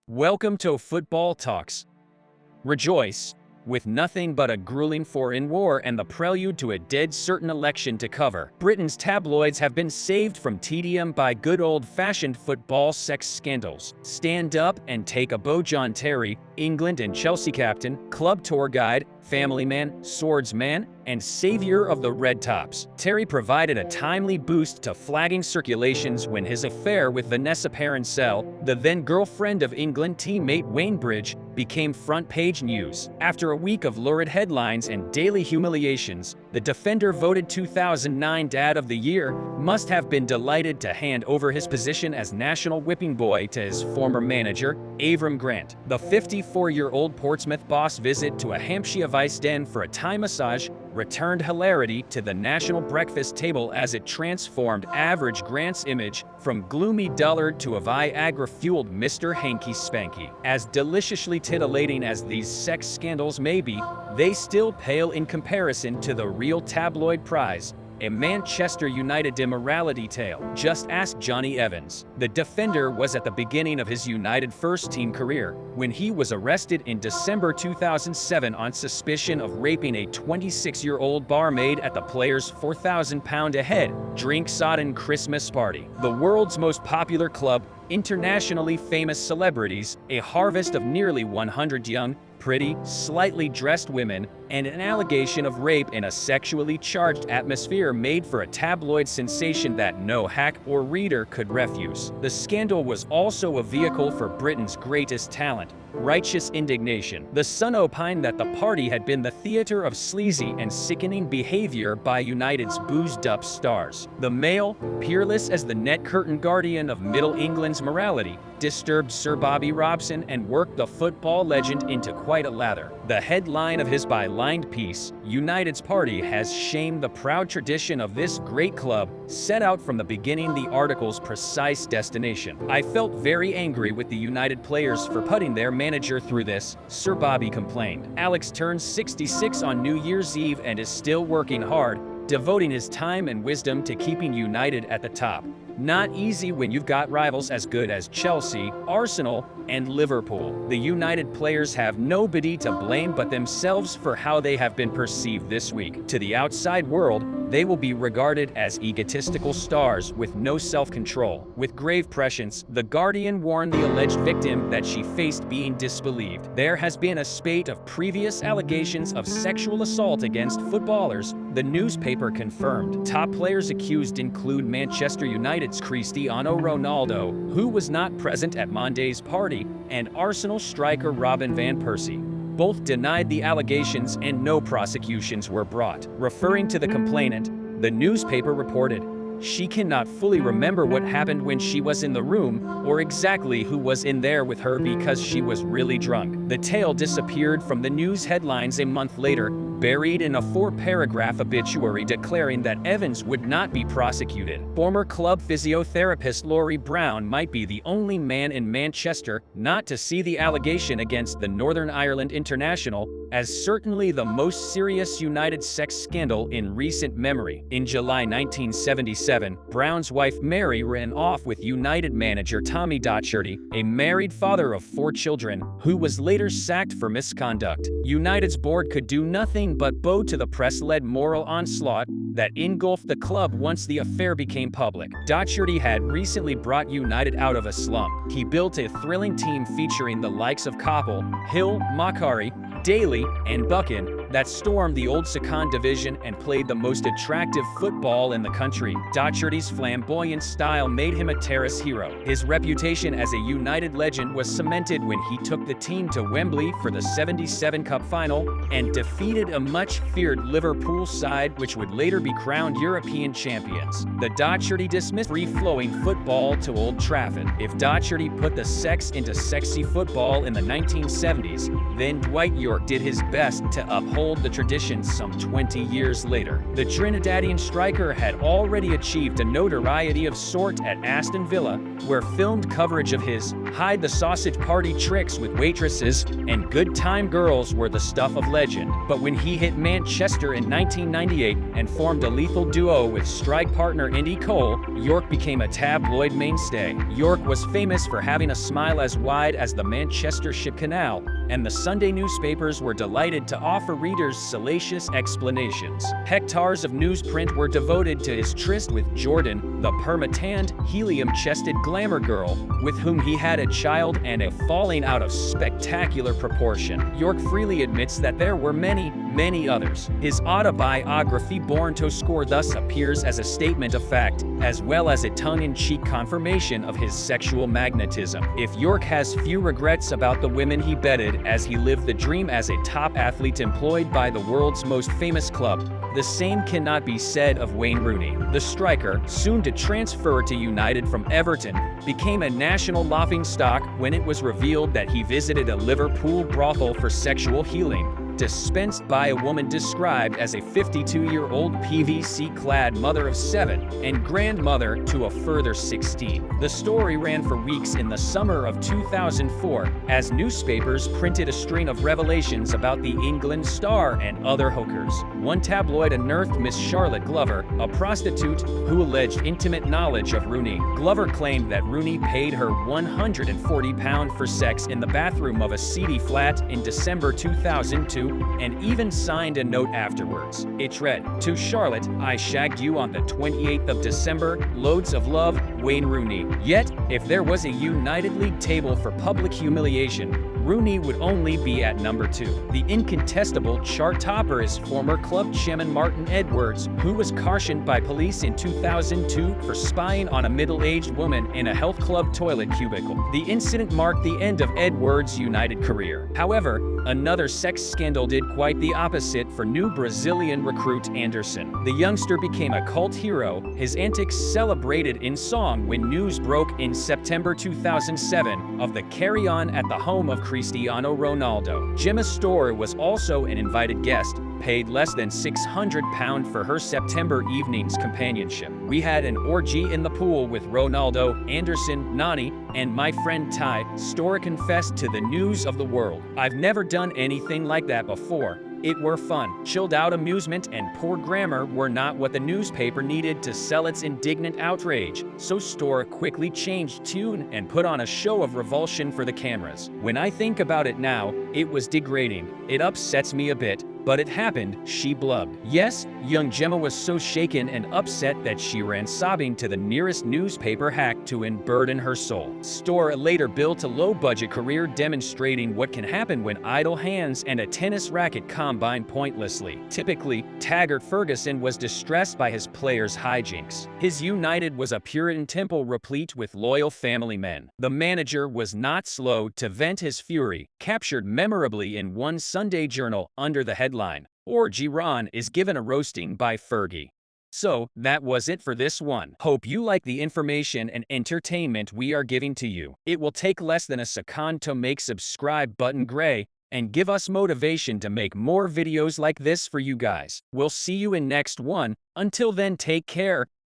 Welcome to Football Talks. Rejoice, with nothing but a grueling foreign war and the prelude to a dead certain election to cover. Britain's tabloids have been saved from tedium by good old-fashioned football sex scandals. Stand up and take a bow. John Terry, England and Chelsea captain, club tour guide, family man, swordsman, and savior of the Red Tops. Terry provided a timely boost to flagging circulations when his affair with Vanessa Perroncel, the then-girlfriend of England teammate Wayne Bridge, became front-page news. After a week of lurid headlines and daily humiliations, the defender voted 2009 Dad of the Year must have been delighted to hand over his position as national whipping boy to his former manager, Avram Grant. The 54-year-old Portsmouth boss' visit to a Hampshire vice den for a Thai massage returned hilarity to the national breakfast table as it transformed average Grant's image from gloomy dullard to a Viagra-fueled Mr. Hanky Spanky. As deliciously titillating as these sex scandals may be, they still pale in comparison to the real tabloid prize, a Manchester United immorality tale. Just ask Johnny Evans. The defender was at the beginning of his United first-team career when he was arrested in December 2007 on suspicion of raping a 26-year-old barmaid at the player's £4,000-a-head drink-sodden Christmas party. The world's most popular club, internationally famous celebrities, a harvest of nearly 100 young, pretty, slightly dressed women, and an allegation of rape in a sexually charged atmosphere made for a tabloid sensation that no hack or reader could refuse. The scandal was also a vehicle for Britain's greatest talent, righteous indignation. The Sun opined that the party had been the theater of sleazy and sickening behavior by United's boozed-up stars. The Mail, peerless as the net curtain guardian of Middle England's morality, disturbed Sir Bobby Robson and worked the football legend into quite a lather. The headline of his by-lined piece, United's party has shamed the proud tradition of this great club, set out from the beginning the article's precise destination. I felt very angry with the United players for putting their manager through this, Sir Bobby complained. Alex turns 66 on New Year's Eve and is still working hard, devoting his time and wisdom to keeping United at the top. Not easy when you've got rivals as good as Chelsea, Arsenal, and Liverpool. The United players have nobody to blame but themselves for how they have been perceived this week. To the outside world, they will be regarded as egotistical stars with no self-control. With grave prescience, The Guardian warned the alleged victim that she faced being disbelieved. There has been a spate of previous allegations of sexual assault against footballers, the newspaper confirmed. Top players accused include Manchester United's Cristiano Ronaldo, who was not present at Monday's party, and Arsenal striker Robin van Persie. Both denied the allegations and no prosecutions were brought. Referring to the complainant, the newspaper reported, "She cannot fully remember what happened when she was in the room, or exactly who was in there with her because she was really drunk." The tale disappeared from the news headlines a month later, buried in a 4-paragraph obituary declaring that Evans would not be prosecuted. Former club physiotherapist Laurie Brown might be the only man in Manchester not to see the allegation against the Northern Ireland international as certainly the most serious United sex scandal in recent memory. In July 1977, Brown's wife Mary ran off with United manager Tommy Docherty, a married father of 4 children, who was later sacked for misconduct. United's board could do nothing but bow to the press-led moral onslaught that engulfed the club once the affair became public. Docherty had recently brought United out of a slump. He built a thrilling team featuring the likes of Koppel, Hill, Makari, Daly, and Buchan that stormed the old second division and played the most attractive football in the country. Docherty's flamboyant style made him a terrace hero. His reputation as a United legend was cemented when he took the team to Wembley for the '77 Cup final and defeated a much-feared Liverpool side which would later be crowned European champions. The Docherty dismissed free-flowing football to Old Trafford. If Docherty put the sex into sexy football in the 1970s, then Dwight York York did his best to uphold the traditions some 20 years later. The Trinidadian striker had already achieved a notoriety of sort at Aston Villa, where filmed coverage of his hide the sausage party tricks with waitresses and good time girls were the stuff of legend. But when he hit Manchester in 1998 and formed a lethal duo with strike partner Andy Cole, York became a tabloid mainstay. York was famous for having a smile as wide as the Manchester Ship Canal, and the Sunday newspapers were delighted to offer readers salacious explanations. Hectares of newsprint were devoted to his tryst with Jordan, the perma-tanned, helium-chested glamour girl, with whom he had a child and a falling out of spectacular proportion. York freely admits that there were many others. His autobiography Born to Score thus appears as a statement of fact, as well as a tongue-in-cheek confirmation of his sexual magnetism. If York has few regrets about the women he bedded as he lived the dream as a top athlete employed by the world's most famous club, the same cannot be said of Wayne Rooney. The striker, soon to transfer to United from Everton, became a national laughingstock when it was revealed that he visited a Liverpool brothel for sexual healing, dispensed by a woman described as a 52-year-old PVC-clad mother of 7 and grandmother to a further 16. The story ran for weeks in the summer of 2004 as newspapers printed a string of revelations about the England star and other hookers. One tabloid unearthed Miss Charlotte Glover, a prostitute who alleged intimate knowledge of Rooney. Glover claimed that Rooney paid her £140 for sex in the bathroom of a seedy flat in December 2002 and even signed a note afterwards. It read, "To Charlotte, I shagged you on the 28th of December, loads of love, Wayne Rooney." Yet, if there was a United League table for public humiliation, Rooney would only be at number 2. The incontestable chart topper is former club chairman Martin Edwards, who was cautioned by police in 2002 for spying on a middle-aged woman in a health club toilet cubicle. The incident marked the end of Edwards' United career. However, another sex scandal did quite the opposite for new Brazilian recruit Anderson. The youngster became a cult hero, his antics celebrated in song when news broke in September 2007 of the carry-on at the home of Cristiano Ronaldo. Gemma Store was also an invited guest, paid less than £600 for her September evening's companionship. "We had an orgy in the pool with Ronaldo, Anderson, Nani, and my friend Ty," Store confessed to the News of the World. "I've never done anything like that before. It were fun. Chilled out amusement and poor grammar were not what the newspaper needed to sell its indignant outrage, so Store quickly changed tune and put on a show of revulsion for the cameras. When I think about it now, it was degrading. It upsets me a bit, but it happened," she blubbed. Yes, young Gemma was so shaken and upset that she ran sobbing to the nearest newspaper hack to unburden her soul. Store later built a low-budget career demonstrating what can happen when idle hands and a tennis racket combine pointlessly. Typically, Taggart Ferguson was distressed by his players' hijinks. His United was a Puritan temple replete with loyal family men. The manager was not slow to vent his fury, captured memorably in one Sunday journal under the headline, "Orgy Ron is given a roasting by Fergie." So, that was it for this one. Hope you like the information and entertainment we are giving to you. It will take less than a second to make subscribe button gray and give us motivation to make more videos like this for you guys. We'll see you in next one. Until then, take care